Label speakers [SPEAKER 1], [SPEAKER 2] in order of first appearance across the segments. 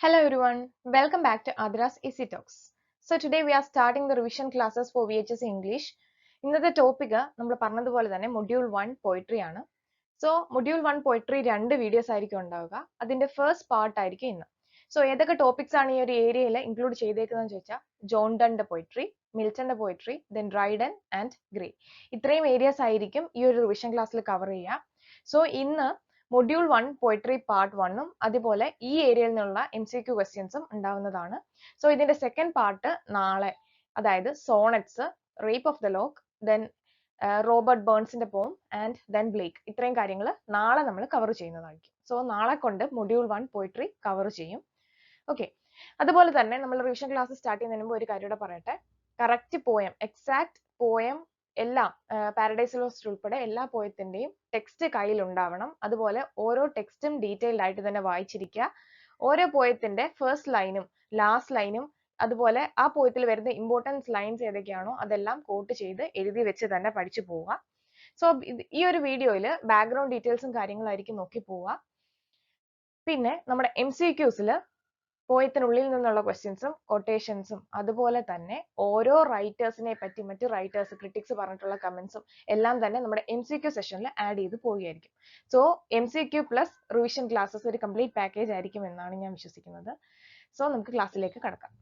[SPEAKER 1] Hello everyone, welcome back to athirasectalks. So today we are starting the revision classes for Vhse English. ഇന്നത്തെ topic നമ്മൾ പറഞ്ഞതുപോലെ തന്നെ module 1 poetry ആണ്. So module 1 poetry രണ്ട് videos ആയിരിക്കും ഉണ്ടാവുക. അതിന്റെ ഫസ്റ്റ് പാർട്ട് ആയിരിക്കും ഇന്ന്. സോ ഏതൊക്കെ ടോപ്പിക്സ് ആണ് ഈ ഒരു ഏരിയയിൽ ഇൻക്ലൂഡ് ചെയ്തേക്കുന്നതെന്ന് ചോദിച്ചാൽ ജോൺ ഡണ്ണിന്റെ പോയിട്രി, മിൽട്ടന്റെ poetry, then Dryden and Gray. ഇത്രയും ഏരിയാസ് ആയിരിക്കും ഈ ഒരു റിവിഷൻ ക്ലാസ്സിൽ കവർ ചെയ്യുക. സോ ഇന്ന് മൊഡ്യൂൾ 1 പോയിട്രി പാർട്ട് 1ഉം അതുപോലെ ഈ ഏരിയയിൽ നിന്നുള്ള MCQ ക്വസ്റ്റ്യൻസും ഉണ്ടാവുന്നതാണ്. സോ ഇതിന്റെ സെക്കൻഡ് പാർട്ട് നാളെ, അതായത് sonnets, rape of the lock, then Robert ബേൺസിന്റെ പോം ആൻഡ് ദെൻ ബ്ലേക്ക്, ഇത്രയും കാര്യങ്ങൾ നാളെ നമ്മൾ കവർ ചെയ്യുന്നതായിരിക്കും. സോ നാളെ കൊണ്ട് മൊഡ്യൂൾ 1 പോയിട്രി കവർ ചെയ്യും. ഓക്കെ, അതുപോലെ തന്നെ നമ്മൾ റിവിഷൻ ക്ലാസ് സ്റ്റാർട്ട് ചെയ്യുന്നതിന് മുമ്പ് ഒരു കാര്യം കൂടെ പറയട്ടെ. കറക്റ്റ് പോയം, എക്സാക്ട് പോയം എല്ലാം, പാരഡൈസ് ലോസ്റ്റ് ഉൾപ്പെടെ എല്ലാ പോയത്തിന്റെയും ടെക്സ്റ്റ് കയ്യിൽ ഉണ്ടാവണം. അതുപോലെ ഓരോ ടെക്സ്റ്റും ഡീറ്റെയിൽഡ് ആയിട്ട് തന്നെ വായിച്ചിരിക്കുക. ഓരോ പോയത്തിന്റെ ഫസ്റ്റ് ലൈനും ലാസ്റ്റ് ലൈനും അതുപോലെ ആ പോയത്തിൽ വരുന്ന ഇമ്പോർട്ടൻസ് ലൈൻസ് ഏതൊക്കെയാണോ അതെല്ലാം കോട്ട് ചെയ്ത് എഴുതി വെച്ച് തന്നെ പഠിച്ചു പോവുക. സോ ഈ ഒരു വീഡിയോയിൽ ബാക്ക്ഗ്രൗണ്ട് ഡീറ്റെയിൽസും കാര്യങ്ങളായിരിക്കും നോക്കി പോവുക. പിന്നെ നമ്മുടെ MCQസിൽ പോയത്തിനുള്ളിൽ നിന്നുള്ള ക്വസ്റ്റ്യൻസും കൊട്ടേഷൻസും അതുപോലെ തന്നെ ഓരോ റൈറ്റേഴ്സിനെ പറ്റി മറ്റു റൈറ്റേഴ്സ് ക്രിറ്റിക്സ് പറഞ്ഞിട്ടുള്ള കമന്റ്സും എല്ലാം തന്നെ നമ്മുടെ MCQ സെഷനിൽ ആഡ് ചെയ്ത് പോവുകയായിരിക്കും. So MCQ plus revision classes ഒരു കംപ്ലീറ്റ് പാക്കേജ് ആയിരിക്കും എന്നാണ് ഞാൻ വിശ്വസിക്കുന്നത്. സോ നമുക്ക് ക്ലാസ്സിലേക്ക് കടക്കാം.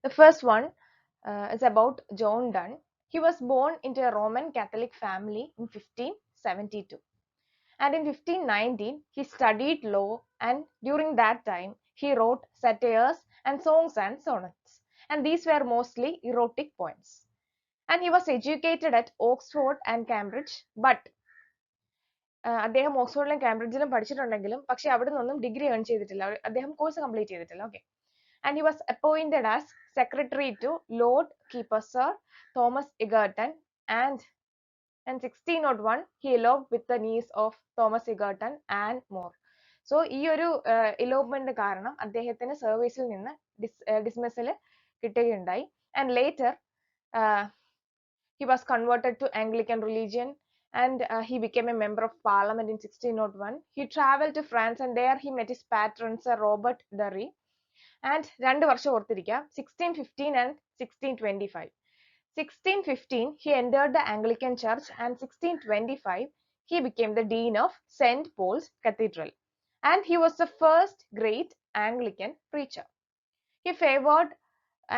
[SPEAKER 1] The first one is about John Donne. He was born into a Roman Catholic family in 1572. And in 1519, he studied law, and during that time, he wrote satires and songs and sonnets. And these were mostly erotic poems. And he was educated at Oxford and Cambridge, but അദ്ദേഹം ഓക്സ്ഫോർഡിലും കാംബ്രിഡ്ജിലും പഠിച്ചിട്ടുണ്ടെങ്കിലും പക്ഷെ അവിടെ നിന്നൊന്നും degree earn ചെയ്തിട്ടില്ല, അദ്ദേഹം course complete ചെയ്തിട്ടില്ല. Okay, and he was appointed as secretary to Lord Keeper Sir Thomas Egerton, and in 1601 he eloped with the niece of Thomas Egerton and more. So ഈ ഒരു elopement കാരണം അദ്ദേഹത്തിന് സർവീസിൽ നിന്ന് dismissal കിട്ടുകയുണ്ടായി. And later he was converted to Anglican religion, and he became a member of parliament in 1601. He traveled to France, and there he met his patron Sir Robert Derry. And രണ്ട് വർഷം ഓർത്തിരിക്കുക, 1615 and 1625. 1615 he entered the Anglican Church, and 1625 he became the Dean of St. Paul's Cathedral, and he was the first great Anglican preacher. He favored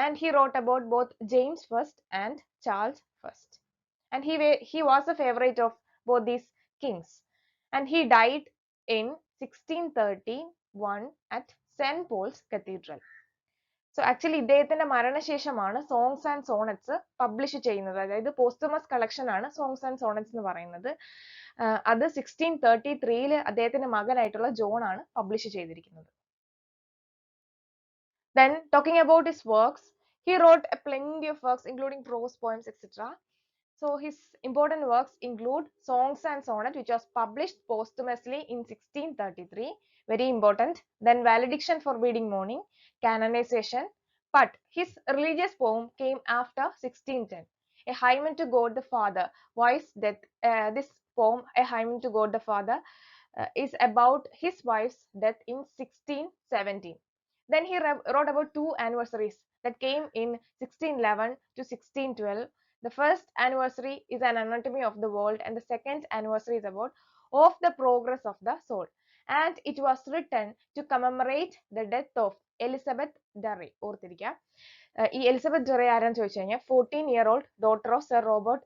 [SPEAKER 1] and he wrote about both James I and Charles I, and he was a favorite of both these kings, and he died in 1631 at St. Paul's Cathedral. So actually ഇദ്ദേഹത്തിന്റെ മരണശേഷമാണ് songs and sonnets publish ചെയ്യുന്നത്, അതായത് പോസ്റ്റമസ് collection ആണ് songs and sonnets എന്ന് പറയുന്നത്. അത് 1633 അദ്ദേഹത്തിന്റെ മകനായിട്ടുള്ള John ആണ് publish ചെയ്തിരിക്കുന്നത്. Then talking about his works, he wrote plenty of works including prose poems, etc. So his important works include Songs and Sonnet, which was published posthumously in 1633, very important. Then Valediction Forbidding Mourning, Canonization. But his religious poem came after 1610, A Hymen to God the Father. Wife's death. This poem, A Hymen to God the Father, is about his wife's death in 1617. Then he wrote about two anniversaries that came in 1611 to 1612. The first anniversary is an anatomy of the world, and the second anniversary is about of the progress of the soul. And it was written to commemorate the death of Elizabeth Derry. ഓർത്തിരിക്കുക, ഈ Elizabeth ഡെറി ആരാന്ന് ചോദിച്ചു കഴിഞ്ഞാൽ 14-year-old daughter of Sir Robert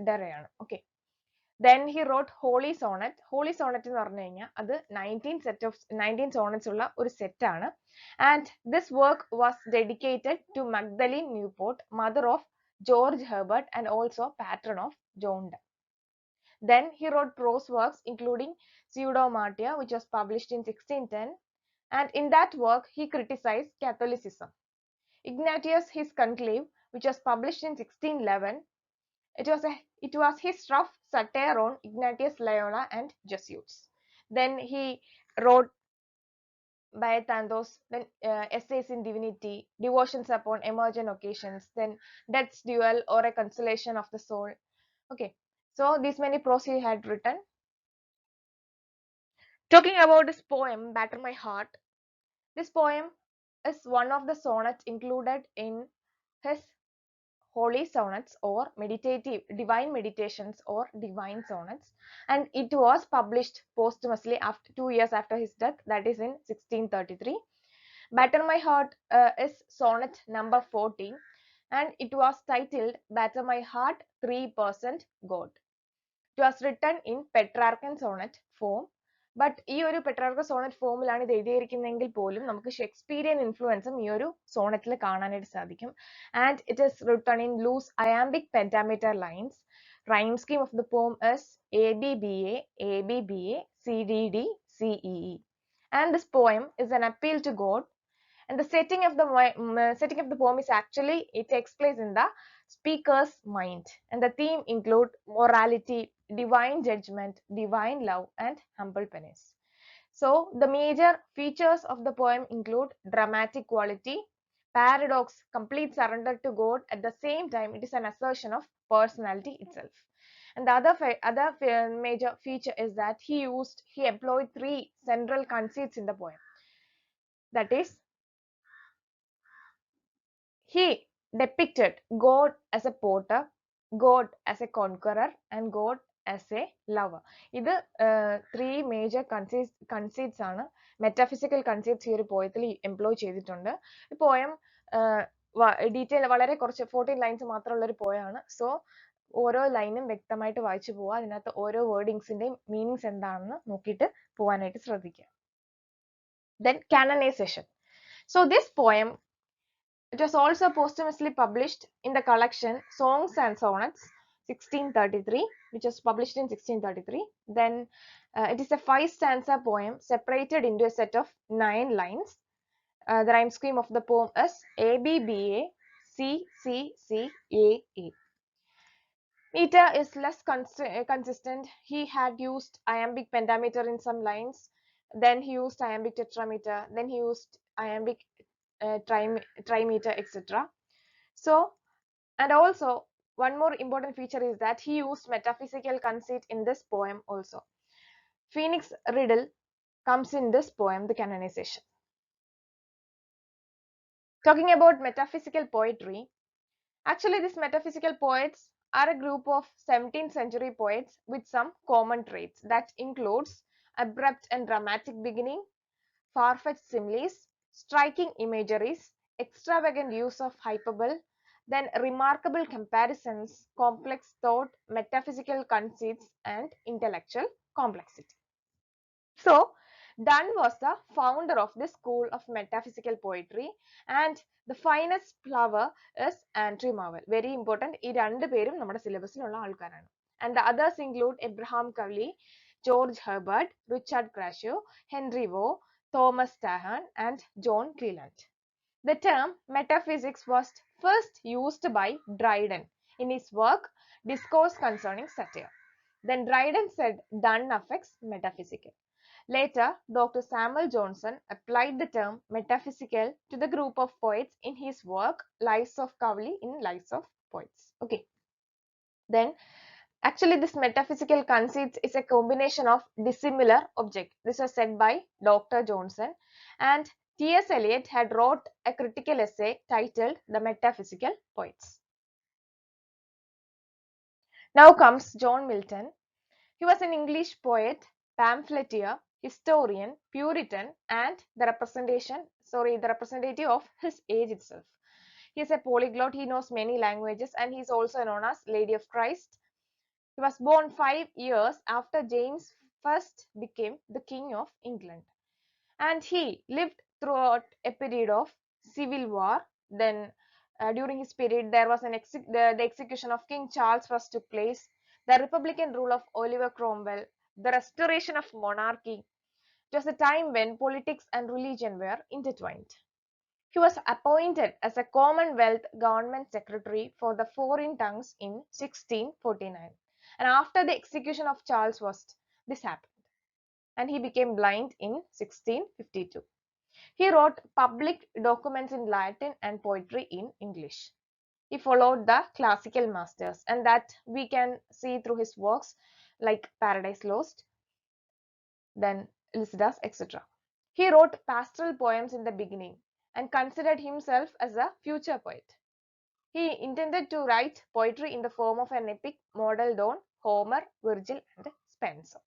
[SPEAKER 1] Derry ആണ്. Okay, then he wrote Holy Sonnet. Holy Sonnet എന്ന് പറഞ്ഞു കഴിഞ്ഞാൽ അത് 19 sonnets ഉള്ള ഒരു സെറ്റ് ആണ്. And this work was dedicated to Magdalene Newport, mother of George Herbert and also patron of John Donne. Then he wrote prose works including Pseudo-Martyr, which was published in 1610, and in that work he criticized Catholicism. Ignatius his Conclave, which was published in 1611, it was his rough satire on Ignatius Loyola and Jesuits. Then he wrote Biotanthos, then essays in divinity, devotions upon emergent occasions, then death's duel or a consolation of the soul. Okay, so these many prose he had written. Talking about this poem, Batter My Heart, this poem is one of the sonnets included in his holy sonnets or meditative divine meditations or divine sonnets, and it was published posthumously after 2 years after his death, that is in 1633. Batter My Heart is sonnet number 14, and it was titled Batter My Heart 3% God. It was written in Petrarchan sonnet form, but ഈ ഒരു Petrarchan Sonet ഫോമിലാണ് ഇത് എഴുതിയിരിക്കുന്നതെങ്കിൽ പോലും നമുക്ക് Shakespearean ഇൻഫ്ലുവൻസും ഈ ഒരു സോണറ്റിൽ കാണാനായിട്ട് സാധിക്കും. And it is written in loose iambic pentameter lines. Rhyme scheme of the poem is ABBA, ABBA, CDD, CEE. And this poem is an appeal to God. And the setting of the poem is actually, it takes place in the speaker's mind, and the theme include morality, divine judgment, divine love, and humble penance. So the major features of the poem include dramatic quality, paradox, complete surrender to God. At the same time, it is an assertion of personality itself. And the other major feature is that he employed three central conceits in the poem. That is, he depicted God as a potter, God as a conqueror, and God as a lover. ഇത് three major conceits ആണ്, metaphysical conceits ഈ ഒരു പോയത്തിൽ employ ചെയ്തിട്ടുണ്ട്. ഈ poem detail വളരെ കുറച്ച് 14 lines മാത്രമുള്ള ഒരു പോയാണ്. സോ ഓരോ ലൈനും വ്യക്തമായിട്ട് വായിച്ചു പോവുക, അതിനകത്ത് ഓരോ വേർഡിങ്സിന്റെയും മീനിങ്സ് എന്താണെന്ന് നോക്കിയിട്ട് പോകാനായിട്ട് ശ്രദ്ധിക്കുക. Then canonization. So this poem, it was also posthumously published in the collection Songs and Sonnets 1633, which was published in 1633. Then it is a 5-stanza poem separated into a set of 9 lines. The rhyme scheme of the poem is ABBA, CCCAA. Meter is less consistent. He had used iambic pentameter in some lines, then he used iambic tetrameter, then he used iambic trimeter, etc. So, and also one more important feature is that he used metaphysical conceit in this poem also. Phoenix riddle comes in this poem, The Canonization. Talking about metaphysical poetry, actually these metaphysical poets are a group of 17th century poets with some common traits that includes abrupt and dramatic beginning, far-fetched similes, striking imageries, extravagant use of hyperbole, then remarkable comparisons, complex thought, metaphysical conceits, and intellectual complexity. So, Donne was the founder of this school of metaphysical poetry, and the finest flower is Andrew Marvell. Very important. ഈ രണ്ട് പേരും നമ്മുടെ സിലബസിലുള്ള ആൾക്കാരാണ്. And the others include Abraham Cowley, George Herbert, Richard Crashaw, Henry Waugh, Thomas Tahan, and John Cleland. The term metaphysics was first used by Dryden in his work Discourse Concerning Satire. Then Dryden said Donne affects metaphysical. Later, Dr. Samuel Johnson applied the term metaphysical to the group of poets in his work Lives of Cowley in Lives of Poets. Okay. Then, actually, this metaphysical conceit is a combination of dissimilar objects. This was said by Dr. Johnson, and T.S. Eliot had wrote a critical essay titled The Metaphysical Poets. Now comes John Milton. He was an English poet, pamphleteer, historian, Puritan, and the representative of his age itself. He is a polyglot. He knows many languages, and he is also known as Lady of Christ. He was born 5 years after James I became the King of England, and he lived throughout a period of civil war. Then, during his period, there was the execution of King Charles I took place, the Republican rule of Oliver Cromwell, the restoration of monarchy. It was a time when politics and religion were intertwined. He was appointed as a Commonwealth Government Secretary for the Foreign Tongues in 1649. And after the execution of Charles I, this happened, and he became blind in 1652. He wrote public documents in Latin and poetry in English. He followed the classical masters, and that we can see through his works like Paradise Lost, then Lycidas, etc. He wrote pastoral poems in the beginning and considered himself as a future poet. He intended to write poetry in the form of an epic modeled on Homer, Virgil, and Spenser.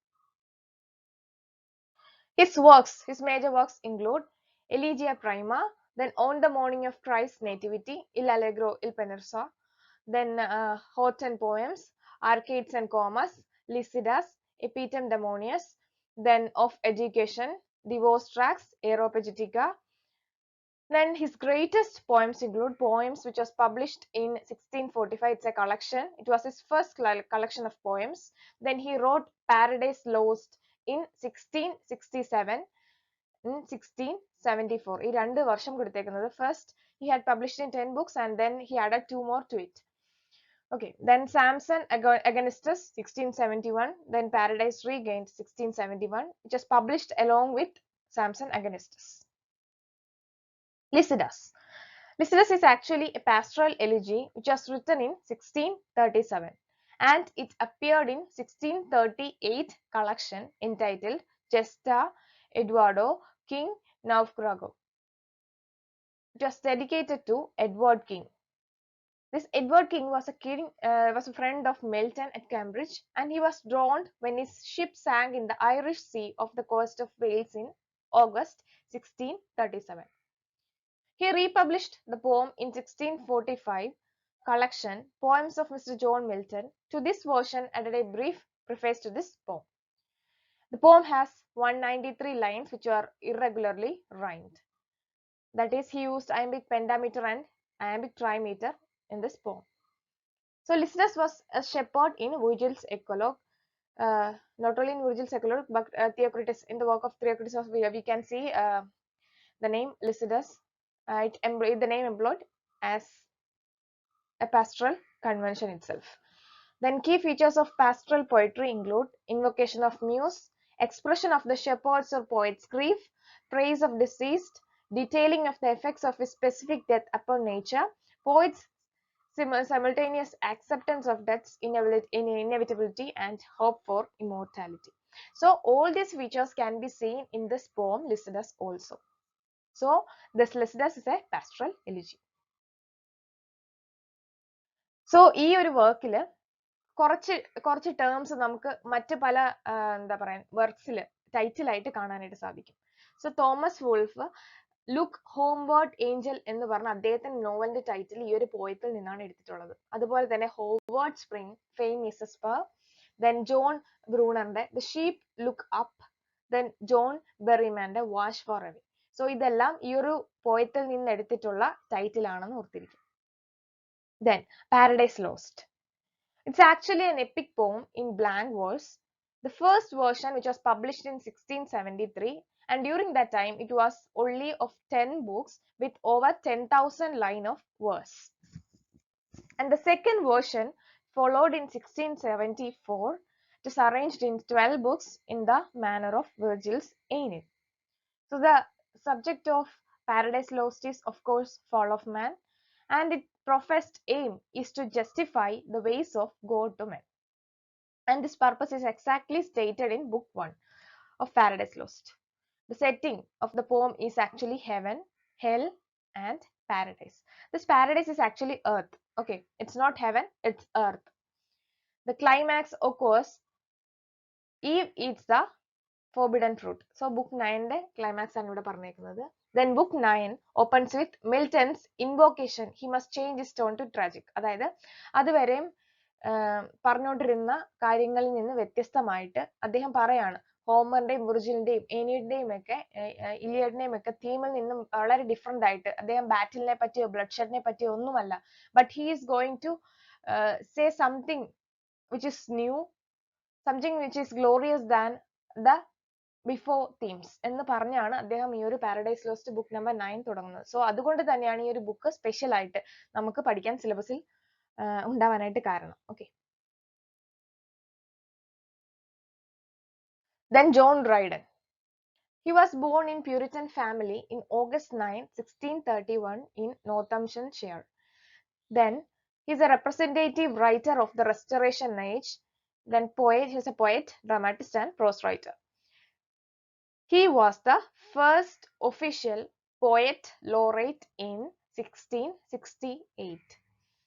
[SPEAKER 1] His major works include Elegy Prima, then On the Morning of Christ's Nativity, Il Allegro, Il Penseroso, then Horton Poems, Arcades and Comas, Lycidas, Epitome Demonius, then Of Education, Divorce Tracts, Aeropagitica. Then his greatest poems include poems which was published in 1645. It's a collection. It was his first collection of poems. Then he wrote Paradise Lost in 1667. In 1674. ഈ 2 വർഷം കൊടുത്തേക്കുന്നത്. First he had published in 10 books and then he added 2 more to it. Okay, then Samson Against Us 1671, then Paradise Regained 1671, which was published along with Samson Against Us. Lycidas. Lycidas is actually a pastoral elegy which was written in 1637 and it appeared in 1638 collection entitled Gesta Eduardo King Naufrago. It was dedicated to Edward King. This Edward King was a friend of Milton at Cambridge, and he was drowned when his ship sank in the Irish Sea off the coast of Wales in August 1637. He republished the poem in 1645 collection Poems of Mr. John Milton. To this version added a brief preface to this poem. The poem has 193 lines which are irregularly rhymed. That is, he used iambic pentameter and iambic trimeter in this poem. So Lycidas was a shepherd in Virgil's Eclogue. Not only in Virgil's Eclogue, but Theocritus, in the work of Theocritus, we can see the name Lycidas. The name employed as a pastoral convention itself. Then key features of pastoral poetry include invocation of muse, expression of the shepherd's or poet's grief, praise of deceased, detailing of the effects of a specific death upon nature, poets' simultaneous acceptance of death's inevitability and hope for immortality. So all these features can be seen in this poem Lycidas also. So this Lycidas is a pastoral elegy. So ഈ ഒരു വർക്കിൽ കുറച്ച് terms നമുക്ക് മറ്റ് പല എന്താ പറയാ വർക്ക്സിൽ title ആയിട്ട് കാണാനായിട്ട് സാധിക്കും. So Thomas Wolfe look homeward angel എന്ന് പറഞ്ഞ അദ്ദേഹത്തിന്റെ നോവലിന്റെ ടൈറ്റിൽ ഈ ഒരു പോയത്തിൽ നിന്നാണ് എടുത്തിട്ടുള്ളത്. അതുപോലെ തന്നെ Howard spring fame is a spur, then John ബ്രൂണറിന്റെ the sheep look up, then John ബെറിമാന്റെ വാഷ് ഫോർ എവേ. സോ ഇതെല്ലാം ഈ ഒരു പോയത്തിൽ നിന്ന് എടുത്തിട്ടുള്ള ടൈറ്റിൽ ആണെന്ന് ഓർത്തിരിക്കും. Then Paradise Lost. It's actually an epic poem in blank verse. The first version, which was published in 1673, and during that time it was only of 10 books with over 10,000 lines of verse. And the second version followed in 1674. It is arranged in 12 books in the manner of Virgil's Aeneid. So the subject of Paradise Lost is of course fall of man, and its professed aim is to justify the ways of God to men. And this purpose is exactly stated in book 1 of Paradise Lost. The setting of the poem is actually heaven, hell, and paradise. This paradise is actually earth. Okay, it's not heaven, it's earth. The climax occurs Eve eats the forbidden fruit. So book 9 climax ആണ് ഇവിടെ പറഞ്ഞേക്കുന്നത്. Then book 9 opens with Milton's invocation. He must change his tone to tragic. അതായത് അതുവരെയും പറഞ്ഞുകൊണ്ടിരുന്ന കാര്യങ്ങളിൽ നിന്ന് വ്യത്യസ്തമായിട്ട് അദ്ദേഹം പറയാണ് ഹോമറിന്റെയും വിർജിലിന്റെയും ഏനിയഡിന്റെയും ഒക്കെ ഇലിയഡിന്റെയും ഒക്കെ തീമിൽ നിന്നും വളരെ ഡിഫറെന്റ് ആയിട്ട് അദ്ദേഹം ബാറ്റിലിനെ പറ്റിയോ ബ്ലഡ് ഷെഡിനെ പറ്റിയോ ഒന്നുമല്ല, but he is going to say something which is new, something which is glorious than the before themes എന്ന് പറഞ്ഞാണ് അദ്ദേഹം ഈ ഒരു പാരഡൈസ് ലോസ്റ്റ് ബുക്ക് നമ്പർ 9 തുടങ്ങുന്നത്. സോ അതുകൊണ്ട് തന്നെയാണ് ഈ ഒരു ബുക്ക് സ്പെഷ്യൽ ആയിട്ട് നമുക്ക് പഠിക്കാൻ സിലബസിൽ ഉണ്ടാവാനായിട്ട് കാരണം. Okay, then John Dryden. He was born in Puritan family in August 9, 1631 in Northamptonshire. Then he is a representative writer of the Restoration age. Then he is a poet, dramatist and prose writer. He was the first official poet laureate in 1668.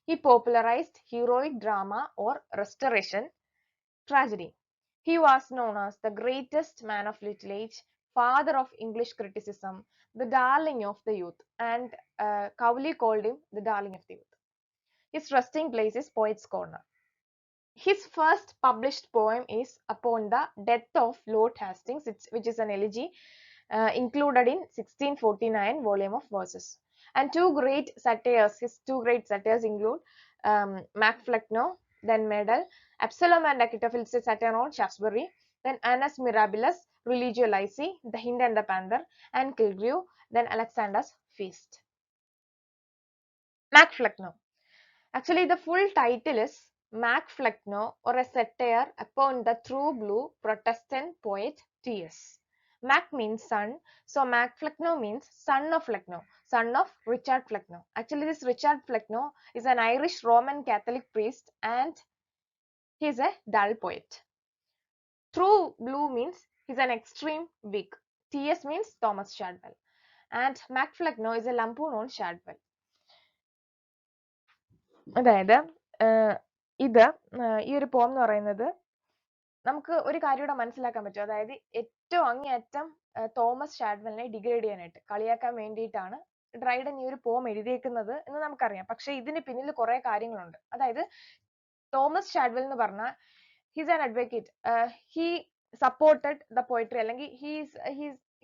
[SPEAKER 1] He popularized heroic drama or restoration tragedy. He was known as the greatest man of literature, father of English criticism, the darling of the youth, and Cowley called him the darling of the youth. His resting place is Poet's Corner. His first published poem is Upon the Death of Lord Hastings, which is an elegy included in 1649 volume of verses. And his two great satires include FLECKNOE, then Medal, Absalom and Achitophil's satire on Shaftesbury, then Annus Mirabilis, Religio Laici, The Hind and the Panther, and Killigrew, then Alexander's Feast. FLECKNOE. Actually, the full title is FLECKNOE, or a satire upon the true blue Protestant poet T.S. Mac means son, so FLECKNOE means son of Flecknoe, son of Richard Flecknoe. Actually, this Richard Flecknoe is an Irish Roman Catholic priest and he is a dull poet. True blue means he is an extreme Whig. T.S. means Thomas Shadwell. And FLECKNOE is a lampoon on Shadwell. അതായത് ഇത് ഈ ഒരു പോം എന്ന് പറയുന്നത് നമുക്ക് ഒരു കാര്യം ഇവിടെ മനസ്സിലാക്കാൻ പറ്റും. അതായത് ഏറ്റവും അങ്ങേയറ്റം തോമസ് ഷാഡ്വെലിനെ ഡിഗ്രേഡ് ചെയ്യാനായിട്ട് കളിയാക്കാൻ വേണ്ടിയിട്ടാണ് ഡ്രൈഡൻ ഈ ഒരു പോം എഴുതിയേക്കുന്നത് എന്ന് നമുക്കറിയാം. പക്ഷെ ഇതിന് പിന്നിൽ കുറെ കാര്യങ്ങളുണ്ട്. അതായത് തോമസ് ഷാഡ്വെൽ എന്ന് പറഞ്ഞാൽ he's an advocate. He supported the poetry, അല്ലെങ്കിൽ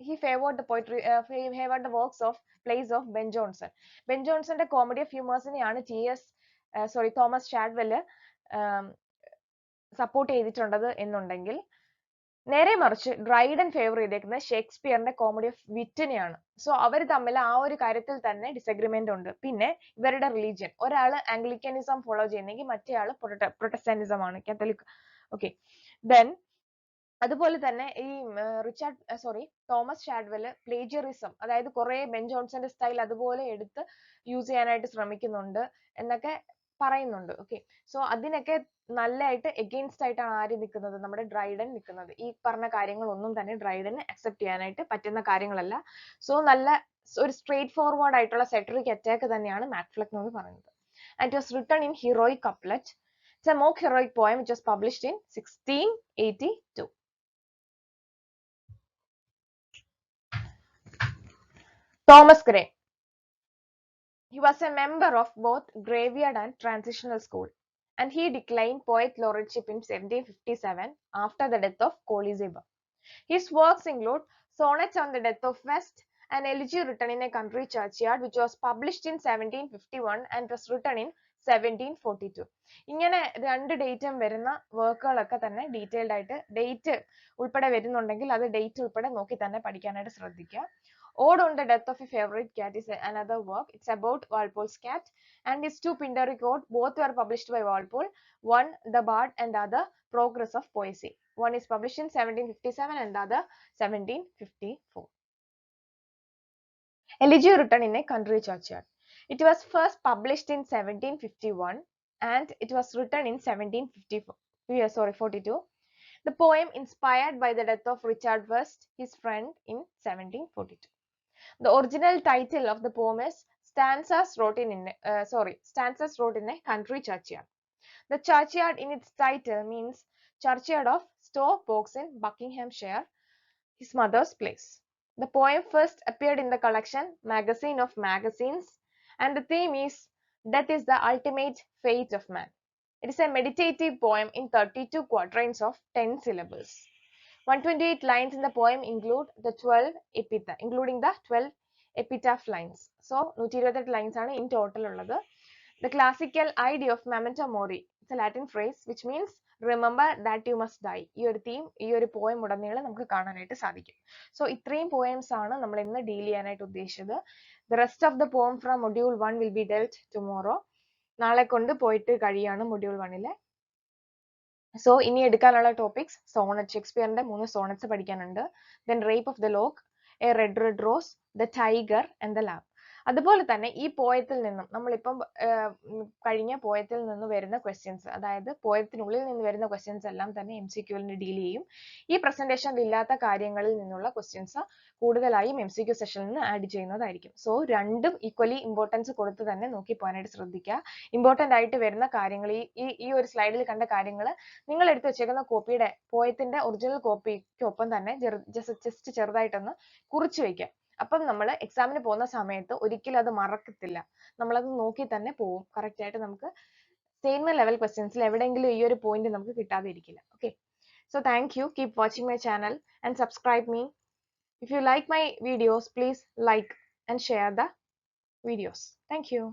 [SPEAKER 1] he favored the poetry, favored the works of plays of Ben Jonson. Ben Jonsonന്റെ കോമഡി ഓഫ് ഹ്യൂമേഴ്സിനെയാണ് തോമസ് ഷാഡ്വെല് സപ്പോർട്ട് ചെയ്തിട്ടുള്ളത് എന്നുണ്ടെങ്കിൽ, നേരെ മറിച്ച് ഡ്രൈഡൻ ഫേവർ ചെയ്തേക്കുന്നത് ഷേക്സ്പിയറിന്റെ കോമഡി ഓഫ് വിറ്റിനെയാണ്. സോ അവർ തമ്മിൽ ആ ഒരു കാര്യത്തിൽ തന്നെ ഡിസഗ്രിമെന്റ് ഉണ്ട്. പിന്നെ ഇവരുടെ റിലീജിയൻ, ഒരാള് ആംഗ്ലിക്കനിസം ഫോളോ ചെയ്യുന്നെങ്കിൽ മറ്റേ ആള് പ്രൊട്ടസ്റ്റന്റിസം ആണ്, കാത്തലിക്. ഓക്കെ, ദെൻ അതുപോലെ തന്നെ ഈ തോമസ് ഷാഡ്വെല് പ്ലേജിയറിസം, അതായത് കുറെ ബെൻ ജോൺസന്റെ സ്റ്റൈൽ അതുപോലെ എടുത്ത് യൂസ് ചെയ്യാനായിട്ട് ശ്രമിക്കുന്നുണ്ട് എന്നൊക്കെ പറയുന്നുണ്ട്. ഓക്കെ, സോ അതിനൊക്കെ നല്ലതായിട്ട് എഗെയിൻസ്റ്റ് ആയിട്ടാണ് ആര് നിൽക്കുന്നത്, നമ്മുടെ ഡ്രൈഡൻ നിൽക്കുന്നത്. ഈ പറഞ്ഞ കാര്യങ്ങളൊന്നും തന്നെ ഡ്രൈഡന് അക്സെപ്റ്റ് ചെയ്യാനായിട്ട് പറ്റുന്ന കാര്യങ്ങളല്ല. സോ നല്ല ഒരു സ്ട്രേറ്റ് ഫോർവേഡ് ആയിട്ടുള്ള സെറ്ററിക് അറ്റാക്ക് തന്നെയാണ് FLECKNOE എന്ന് പറയുന്നത്. And it was written in heroic couplet. It's A mock heroic poem which was published in 1682. Thomas Gray. He was a member of both Graveyard and Transitional School, and he declined poet laureateship in 1757 after the death of Colizeba. His works include Sonnets on the Death of West, an elegy written in a country churchyard, which was published in 1751 and was written in 1742. ഇങ്ങനെ രണ്ട് ഡേറ്റും വരുന്ന വർക്കുകളൊക്കെ തന്നെ detailed ആയിട്ട് date ഉൾപ്പെടെ വരുന്നുണ്ടെങ്കിൽ അത് ഡേറ്റ് ഉൾപ്പെടെ നോക്കി തന്നെ പഠിക്കാനായിട്ട് ശ്രദ്ധിക്കുക. Ode on the Death of a Favorite Cat is another work. It's about Walpole's cat, and his two Pindaric Ode, both were published by Walpole. One, The Bard, and the other, Progress of Poesy. One is published in 1757 and the other 1754. Elegy written in a country churchyard. It was first published in 1751 and it was written in 1742. The poem inspired by the death of Richard West, his friend, in 1742. The original title of the poem is Stanzas wrote in a country churchyard. The churchyard in its title means Churchyard of Stowe Box in Buckinghamshire, his mother's place. The poem first appeared in the collection Magazine of Magazines, and the theme is Death is the ultimate fate of man. It is a meditative poem in 32 quatrains of 10 syllables. 128 lines in the poem include the 12 epitaph, including the 12 epitaph lines. So 128 lines ആണ് in total ഉള്ളത്. The classical idea of memento mori, it's a Latin phrase which means remember that you must die. ഈ ഒരു theme ഈ ഒരു poem ഉടനീളം നമുക്ക് കാണാനായിട്ട് സാധിക്കും. സോ ഇത്രയും പോയംസ് ആണ് നമ്മൾ ഇന്ന് ഡീൽ ചെയ്യാനായിട്ട് ഉദ്ദേശിച്ചത്. The rest of the poem from module 1 will be dealt tomorrow. നാളെ കൊണ്ട് പോയിട്ട് കഴിയാണ് module 1-ലെ. സോ ഇനി എടുക്കാനുള്ള ടോപ്പിക്സ് സോണറ്റ്, ഷേക്സ്പിയറിന്റെ 3 സോണറ്റ്സ് പഠിക്കാനുണ്ട്. Then rape of the lock, a red red rose, the tiger and the lamb. അതുപോലെ തന്നെ ഈ പോയത്തിൽ നിന്നും നമ്മളിപ്പം കഴിഞ്ഞ പോയത്തിൽ നിന്ന് വരുന്ന ക്വസ്റ്റ്യൻസ്, അതായത് പോയത്തിനുള്ളിൽ നിന്ന് വരുന്ന ക്വസ്റ്റ്യൻസ് എല്ലാം തന്നെ MCQൽ ഡീൽ ചെയ്യും. ഈ പ്രസന്റേഷനിൽ ഇല്ലാത്ത കാര്യങ്ങളിൽ നിന്നുള്ള ക്വസ്റ്റ്യൻസ് കൂടുതലായും MCQ സെഷനിൽ നിന്ന് ആഡ് ചെയ്യുന്നതായിരിക്കും. സോ രണ്ടും ഈക്വലി ഇമ്പോർട്ടൻസ് കൊടുത്ത് തന്നെ നോക്കി പോകാനായിട്ട് ശ്രദ്ധിക്കുക. ഇമ്പോർട്ടന്റ് ആയിട്ട് വരുന്ന കാര്യങ്ങൾ, ഈ ഒരു സ്ലൈഡിൽ കണ്ട കാര്യങ്ങൾ നിങ്ങൾ എടുത്ത് വെച്ചേക്കുന്ന കോപ്പിയുടെ പോയത്തിന്റെ ഒറിജിനൽ കോപ്പിക്കൊപ്പം തന്നെ ജസ്റ്റ് ചെറുതായിട്ടൊന്ന് കുറിച്ച് വയ്ക്കുക. അപ്പം നമ്മൾ എക്സാമിന് പോകുന്ന സമയത്ത് ഒരിക്കലും അത് മറക്കത്തില്ല. നമ്മളത് നോക്കി തന്നെ പോവും. കറക്റ്റ് ആയിട്ട് നമുക്ക് സെയിം ലെവൽ ക്വസ്റ്റ്യൻസിൽ എവിടെയെങ്കിലും ഈ ഒരു പോയിന്റ് നമുക്ക് കിട്ടാതെ ഇരിക്കില്ല. Okay, so thank you. Keep watching my channel and subscribe me. If you like my videos, please like and share the videos. Thank you.